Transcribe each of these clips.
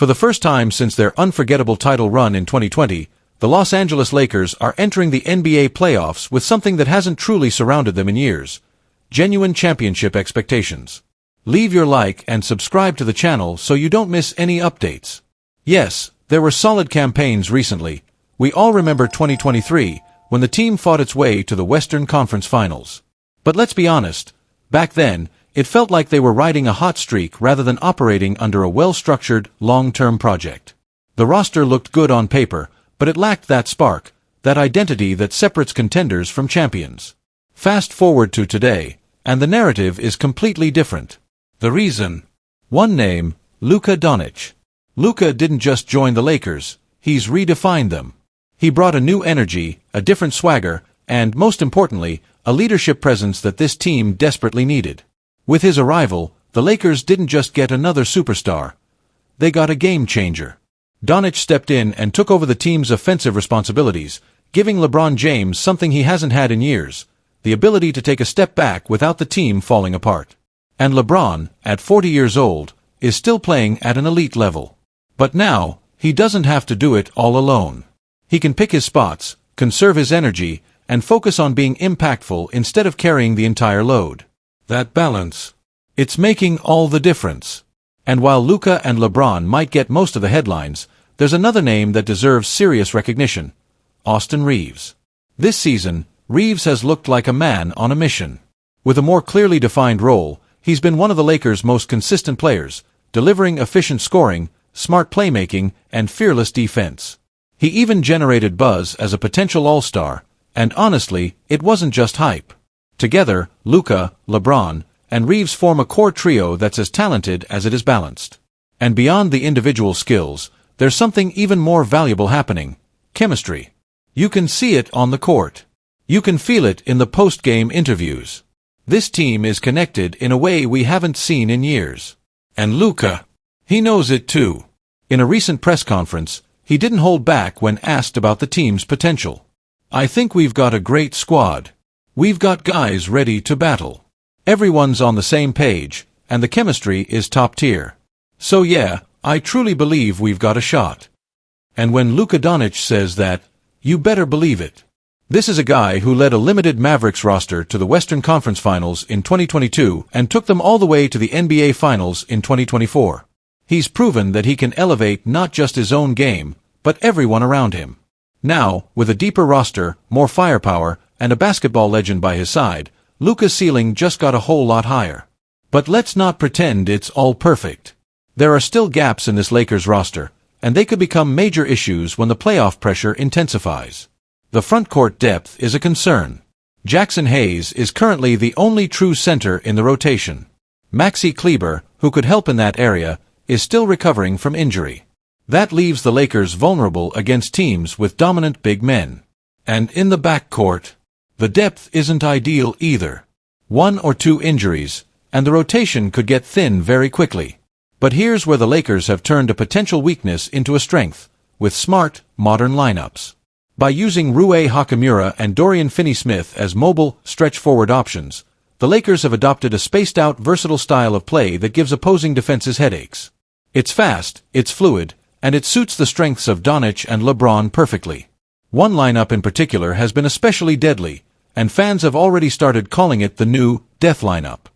For the first time since their unforgettable title run in 2020, the Los Angeles Lakers are entering the NBA playoffs with something that hasn't truly surrounded them in years: genuine championship expectations. Leave your like and subscribe to the channel so you don't miss any updates. Yes, there were solid campaigns recently. We all remember 2023, when the team fought its way to the Western Conference Finals. But let's be honest, back then, it felt like they were riding a hot streak rather than operating under a well-structured, long-term project. The roster looked good on paper, but it lacked that spark, that identity that separates contenders from champions. Fast forward to today, and the narrative is completely different. The reason? One name: Luka Doncic. Luka didn't just join the Lakers, he's redefined them. He brought a new energy, a different swagger, and, most importantly, a leadership presence that this team desperately needed. With his arrival, the Lakers didn't just get another superstar. They got a game-changer. Doncic stepped in and took over the team's offensive responsibilities, giving LeBron James something he hasn't had in years: the ability to take a step back without the team falling apart. And LeBron, at 40 years old, is still playing at an elite level. But now, he doesn't have to do it all alone. He can pick his spots, conserve his energy, and focus on being impactful instead of carrying the entire load. That balance, it's making all the difference. And while Luka and LeBron might get most of the headlines, there's another name that deserves serious recognition: Austin Reaves. This season, Reaves has looked like a man on a mission. With a more clearly defined role, he's been one of the Lakers' most consistent players, delivering efficient scoring, smart playmaking, and fearless defense. He even generated buzz as a potential all-star, and honestly, it wasn't just hype. Together, Luka, LeBron, and Reaves form a core trio that's as talented as it is balanced. And beyond the individual skills, there's something even more valuable happening: chemistry. You can see it on the court. You can feel it in the post-game interviews. This team is connected in a way we haven't seen in years. And Luka, he knows it too. In a recent press conference, he didn't hold back when asked about the team's potential. "I think we've got a great squad. We've got guys ready to battle. Everyone's on the same page, and the chemistry is top tier. So yeah, I truly believe we've got a shot." And when Luka Doncic says that, you better believe it. This is a guy who led a limited Mavericks roster to the Western Conference Finals in 2022 and took them all the way to the NBA Finals in 2024. He's proven that he can elevate not just his own game, but everyone around him. Now, with a deeper roster, more firepower, and a basketball legend by his side, Luka's ceiling just got a whole lot higher. But let's not pretend it's all perfect. There are still gaps in this Lakers roster, and they could become major issues when the playoff pressure intensifies. The frontcourt depth is a concern. Jackson Hayes is currently the only true center in the rotation. Maxi Kleber, who could help in that area, is still recovering from injury. That leaves the Lakers vulnerable against teams with dominant big men. And in the backcourt, the depth isn't ideal either. 1 or 2 injuries, and the rotation could get thin very quickly. But here's where the Lakers have turned a potential weakness into a strength, with smart, modern lineups. By using Rui Hachimura and Dorian Finney-Smith as mobile, stretch-forward options, the Lakers have adopted a spaced-out, versatile style of play that gives opposing defenses headaches. It's fast, it's fluid, and it suits the strengths of Doncic and LeBron perfectly. One lineup in particular has been especially deadly, and fans have already started calling it the new death lineup.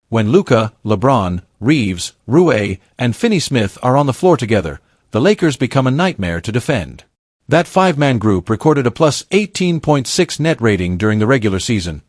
When Luka, LeBron, Reaves, Rui, and Finney-Smith are on the floor together, the Lakers become a nightmare to defend. That 5-man group recorded a plus 18.6 net rating during the regular season,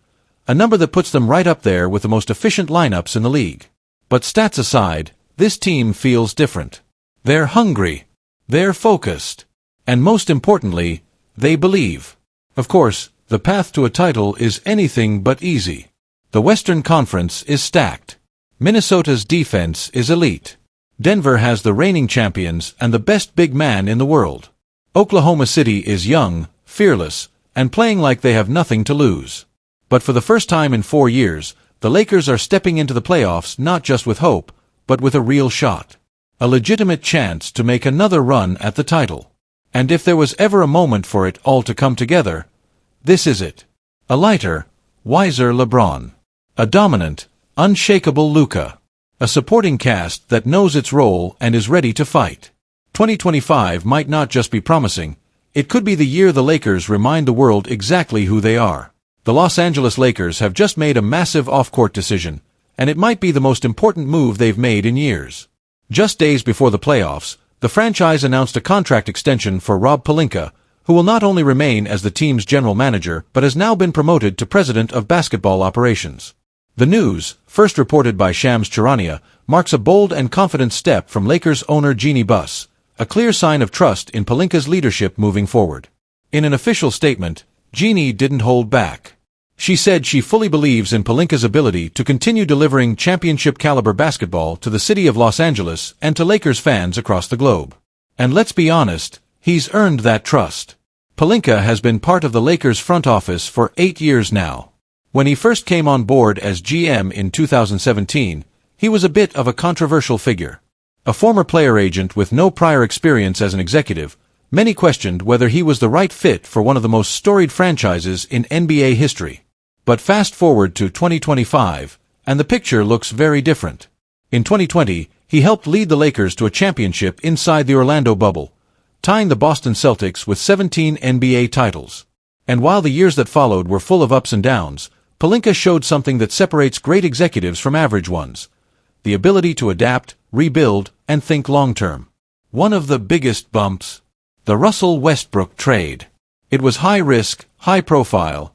a number that puts them right up there with the most efficient lineups in the league. But stats aside, this team feels different. They're hungry, they're focused, and most importantly, they believe. Of course, the path to a title is anything but easy. The Western Conference is stacked. Minnesota's defense is elite. Denver has the reigning champions and the best big man in the world. Oklahoma City is young, fearless, and playing like they have nothing to lose. But for the first time in 4 years, the Lakers are stepping into the playoffs not just with hope, but with a real shot. A legitimate chance to make another run at the title. And if there was ever a moment for it all to come together, this is it. A lighter, wiser LeBron. A dominant, unshakable Luka. A supporting cast that knows its role and is ready to fight. 2025 might not just be promising, it could be the year the Lakers remind the world exactly who they are. The Los Angeles Lakers have just made a massive off-court decision, and it might be the most important move they've made in years. Just days before the playoffs, the franchise announced a contract extension for Rob Pelinka, who will not only remain as the team's general manager but has now been promoted to president of basketball operations. The news, first reported by Shams Charania, marks a bold and confident step from Lakers owner Jeannie Buss, a clear sign of trust in Pelinka's leadership moving forward. In an official statement, Jeannie didn't hold back. She said she fully believes in Pelinka's ability to continue delivering championship-caliber basketball to the city of Los Angeles and to Lakers fans across the globe. And let's be honest, he's earned that trust. Pelinka has been part of the Lakers front office for 8 years now. When he first came on board as GM in 2017, he was a bit of a controversial figure. A former player agent with no prior experience as an executive, many questioned whether he was the right fit for one of the most storied franchises in NBA history. But fast forward to 2025, and the picture looks very different. In 2020, he helped lead the Lakers to a championship inside the Orlando bubble, tying the Boston Celtics with 17 NBA titles. And while the years that followed were full of ups and downs, Pelinka showed something that separates great executives from average ones: the ability to adapt, rebuild, and think long-term. One of the biggest bumps: the Russell Westbrook trade. It was high risk, high profile,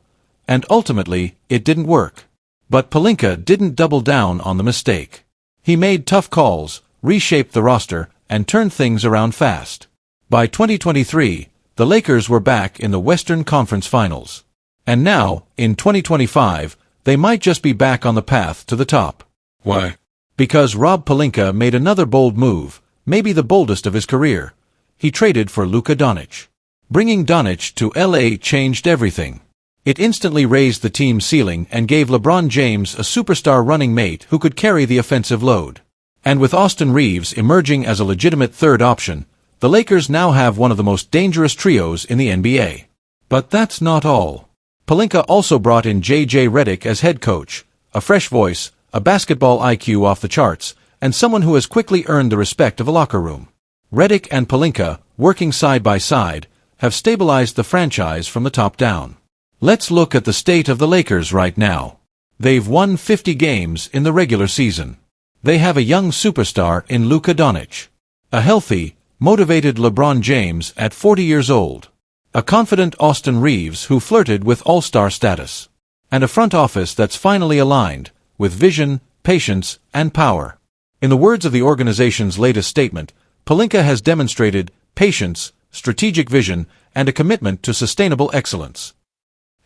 and ultimately, it didn't work. But Pelinka didn't double down on the mistake. He made tough calls, reshaped the roster, and turned things around fast. By 2023, the Lakers were back in the Western Conference Finals. And now, in 2025, they might just be back on the path to the top. Why? Because Rob Pelinka made another bold move, maybe the boldest of his career. He traded for Luka Doncic. Bringing Doncic to LA changed everything. It instantly raised the team's ceiling and gave LeBron James a superstar running mate who could carry the offensive load. And with Austin Reeves emerging as a legitimate third option, the Lakers now have one of the most dangerous trios in the NBA. But that's not all. Pelinka also brought in J.J. Redick as head coach, a fresh voice, a basketball IQ off the charts, and someone who has quickly earned the respect of a locker room. Redick and Pelinka, working side by side, have stabilized the franchise from the top down. Let's look at the state of the Lakers right now. They've won 50 games in the regular season. They have a young superstar in Luka Doncic. A healthy, motivated LeBron James at 40 years old. A confident Austin Reeves who flirted with all-star status. And a front office that's finally aligned, with vision, patience, and power. In the words of the organization's latest statement, Pelinka has demonstrated patience, strategic vision, and a commitment to sustainable excellence.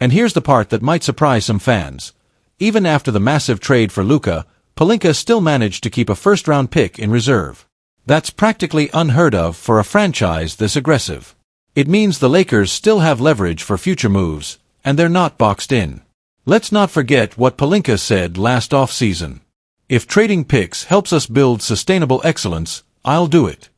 And here's the part that might surprise some fans. Even after the massive trade for Luka, Pelinka still managed to keep a first-round pick in reserve. That's practically unheard of for a franchise this aggressive. It means the Lakers still have leverage for future moves, and they're not boxed in. Let's not forget what Pelinka said last off-season. If trading picks helps us build sustainable excellence, I'll do it.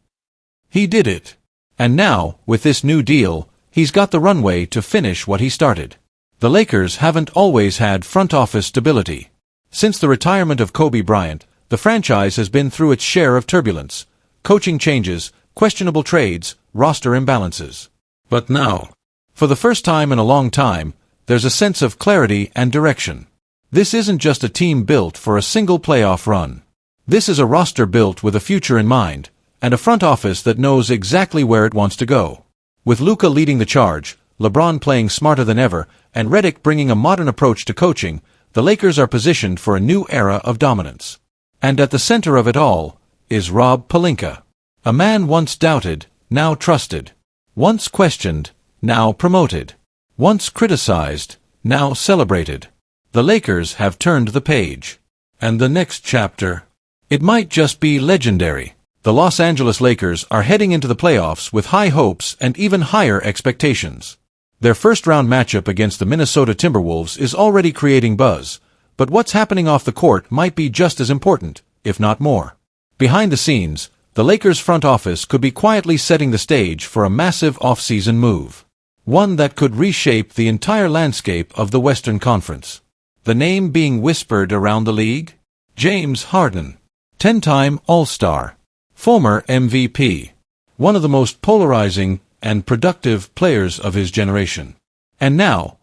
He did it. And now, with this new deal, he's got the runway to finish what he started. The Lakers haven't always had front office stability. Since the retirement of Kobe Bryant, the franchise has been through its share of turbulence, coaching changes, questionable trades, roster imbalances. But now, for the first time in a long time, there's a sense of clarity and direction. This isn't just a team built for a single playoff run. This is a roster built with a future in mind, and a front office that knows exactly where it wants to go. With Luka leading the charge, LeBron playing smarter than ever, and Redick bringing a modern approach to coaching, the Lakers are positioned for a new era of dominance. And at the center of it all is Rob Pelinka. A man once doubted, now trusted. Once questioned, now promoted. Once criticized, now celebrated. The Lakers have turned the page. And the next chapter? It might just be legendary. The Los Angeles Lakers are heading into the playoffs with high hopes and even higher expectations. Their first-round matchup against the Minnesota Timberwolves is already creating buzz, but what's happening off the court might be just as important, if not more. Behind the scenes, the Lakers front office could be quietly setting the stage for a massive off-season move. One that could reshape the entire landscape of the Western Conference. The name being whispered around the league? James Harden. 10-time All-Star, former MVP, one of the most polarizing and productive players of his generation. And now,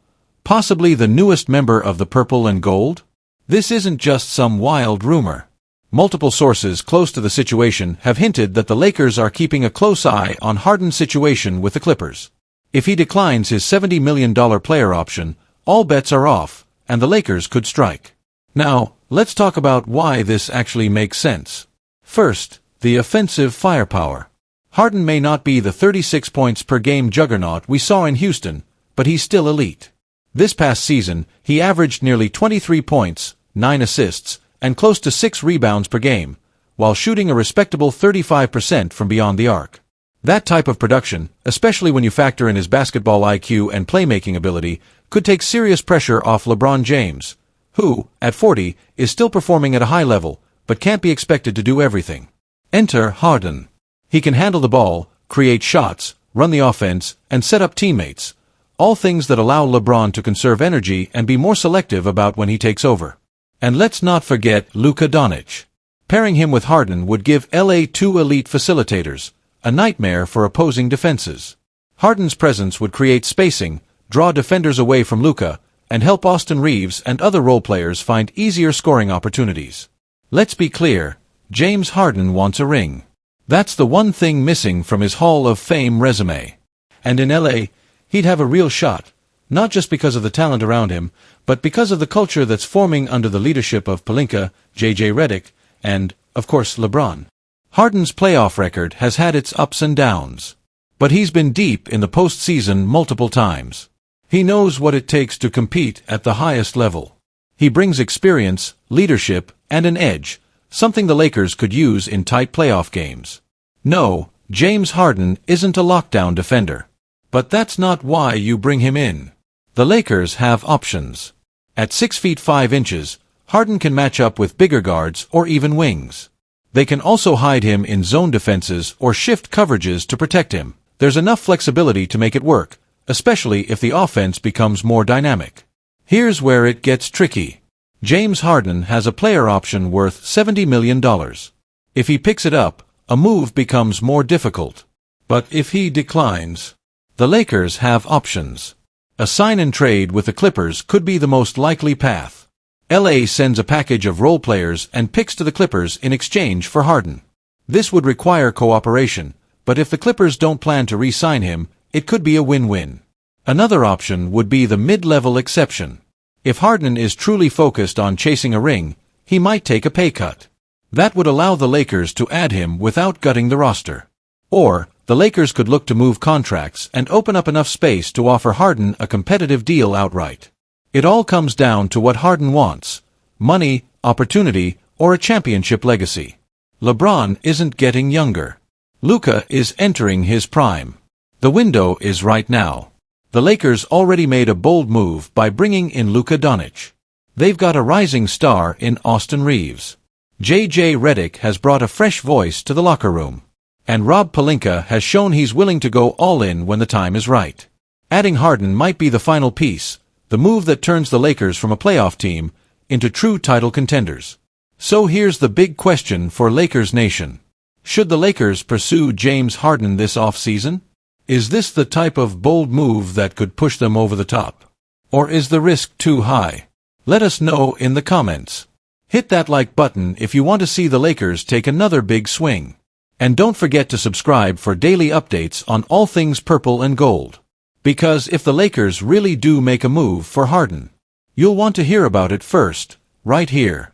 possibly the newest member of the Purple and Gold? This isn't just some wild rumor. Multiple sources close to the situation have hinted that the Lakers are keeping a close eye on Harden's situation with the Clippers. If he declines his $70 million player option, all bets are off, and the Lakers could strike. Now, let's talk about why this actually makes sense. First, the offensive firepower. Harden may not be the 36 points per game juggernaut we saw in Houston, but he's still elite. This past season, he averaged nearly 23 points, 9 assists, and close to 6 rebounds per game, while shooting a respectable 35% from beyond the arc. That type of production, especially when you factor in his basketball IQ and playmaking ability, could take serious pressure off LeBron James, who, at 40, is still performing at a high level, but can't be expected to do everything. Enter Harden. He can handle the ball, create shots, run the offense, and set up teammates, all things that allow LeBron to conserve energy and be more selective about when he takes over. And let's not forget Luka Doncic. Pairing him with Harden would give LA two elite facilitators, a nightmare for opposing defenses. Harden's presence would create spacing, draw defenders away from Luka, and help Austin Reeves and other role players find easier scoring opportunities. Let's be clear, James Harden wants a ring. That's the one thing missing from his Hall of Fame resume. And in LA, he'd have a real shot, not just because of the talent around him, but because of the culture that's forming under the leadership of Pelinka, J.J. Redick, and, of course, LeBron. Harden's playoff record has had its ups and downs, but he's been deep in the postseason multiple times. He knows what it takes to compete at the highest level. He brings experience, leadership, and an edge, something the Lakers could use in tight playoff games. No, James Harden isn't a lockdown defender. But that's not why you bring him in. The Lakers have options. At 6 feet 5 inches, Harden can match up with bigger guards or even wings. They can also hide him in zone defenses or shift coverages to protect him. There's enough flexibility to make it work, especially if the offense becomes more dynamic. Here's where it gets tricky. James Harden has a player option worth $70 million. If he picks it up, a move becomes more difficult. But if he declines, the Lakers have options. A sign-and-trade with the Clippers could be the most likely path. LA sends a package of role players and picks to the Clippers in exchange for Harden. This would require cooperation, but if the Clippers don't plan to re-sign him, it could be a win-win. Another option would be the mid-level exception. If Harden is truly focused on chasing a ring, he might take a pay cut. That would allow the Lakers to add him without gutting the roster. Or, the Lakers could look to move contracts and open up enough space to offer Harden a competitive deal outright. It all comes down to what Harden wants: money, opportunity, or a championship legacy. LeBron isn't getting younger. Luka is entering his prime. The window is right now. The Lakers already made a bold move by bringing in Luka Doncic. They've got a rising star in Austin Reeves. J.J. Redick has brought a fresh voice to the locker room. And Rob Pelinka has shown he's willing to go all in when the time is right. Adding Harden might be the final piece, the move that turns the Lakers from a playoff team into true title contenders. So here's the big question for Lakers Nation. Should the Lakers pursue James Harden this offseason? Is this the type of bold move that could push them over the top? Or is the risk too high? Let us know in the comments. Hit that like button if you want to see the Lakers take another big swing. And don't forget to subscribe for daily updates on all things purple and gold. Because if the Lakers really do make a move for Harden, you'll want to hear about it first, right here.